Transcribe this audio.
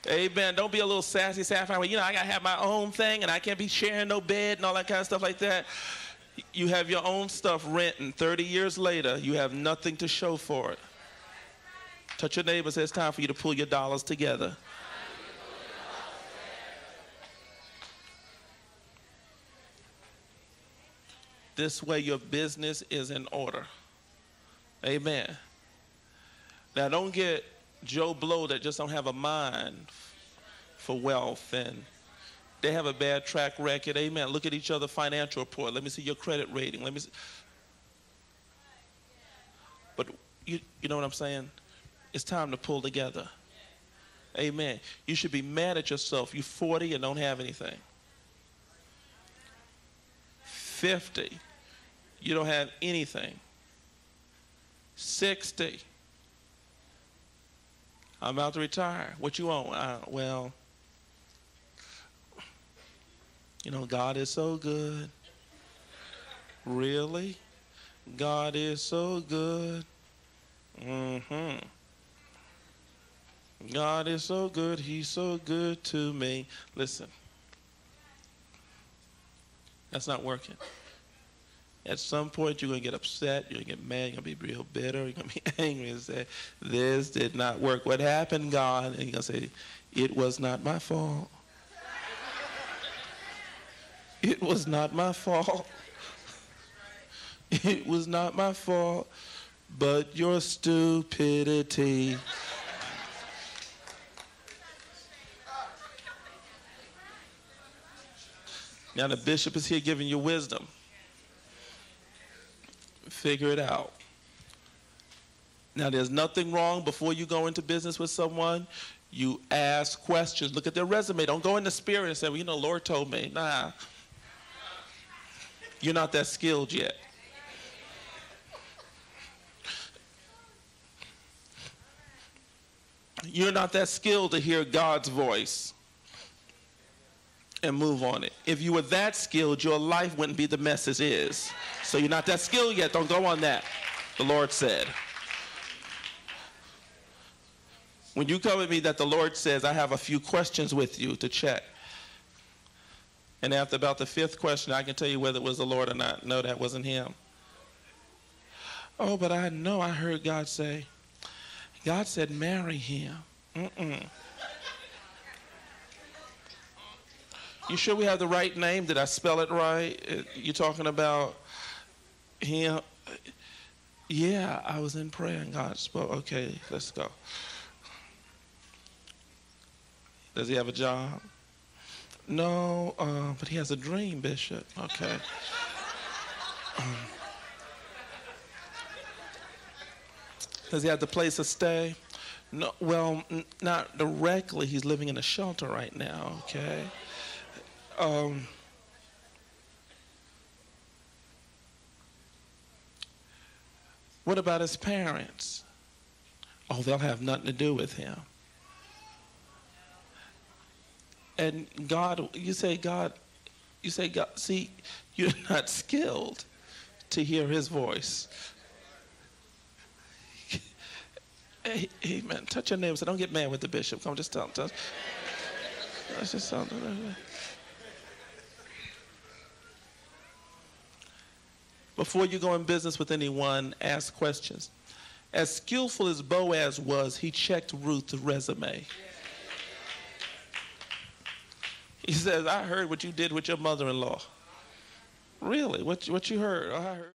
Amen. Don't be a little sassy sapphire. You know, I got to have my own thing and I can't be sharing no bed and all that kind of stuff like that. You have your own stuff renting. 30 years later, you have nothing to show for it. Touch your neighbor and say, it's time for you to pull your dollars together. This way your business is in order. Amen. Now don't get Joe Blow that just don't have a mind for wealth and they have a bad track record. Amen. Look at each other's financial report. Let me see your credit rating. Let me see. But you know what I'm saying? It's time to pull together. Amen. You should be mad at yourself. You're 40 and don't have anything. 50, you don't have anything. 60, I'm about to retire. What you want? Well, you know, God is so good. Really? God is so good. God is so good. He's so good to me. Listen. That's not working. At some point, you're going to get upset. You're going to get mad. You're going to be real bitter. You're going to be angry and say, this did not work. What happened, God? And you're going to say, it was not my fault. It was not my fault. It was not my fault, but your stupidity. Now the bishop is here giving you wisdom. Figure it out. Now there's nothing wrong before you go into business with someone. You ask questions. Look at their resume. Don't go in the spirit and say, well, you know, Lord told me. Nah. You're not that skilled yet. You're not that skilled to hear God's voice and move on it. If you were that skilled, your life wouldn't be the mess it is. So you're not that skilled yet. Don't go on that, the Lord said. When you come with me that the Lord says, I have a few questions with you to check. And after about the 5th question, I can tell you whether it was the Lord or not. No, that wasn't him. Oh, but I know I heard God say, God said marry him. You sure we have the right name? Did I spell it right? You talking about him? Yeah, I was in prayer and God spoke. Okay, let's go. Does he have a job? No, but he has a dream, Bishop. Okay. Does he have the place to stay? No, well, not directly. He's living in a shelter right now, okay? What about his parents? Oh, they'll have nothing to do with him. And God, you say, God, see, you're not skilled to hear his voice. Amen. Touch your neighbor. Say, don't get mad with the bishop. Come on, just tell him. Let's just tell him. Before you go in business with anyone, ask questions. As skillful as Boaz was, he checked Ruth's resume. He says, I heard what you did with your mother-in-law. Really? What you heard? I heard.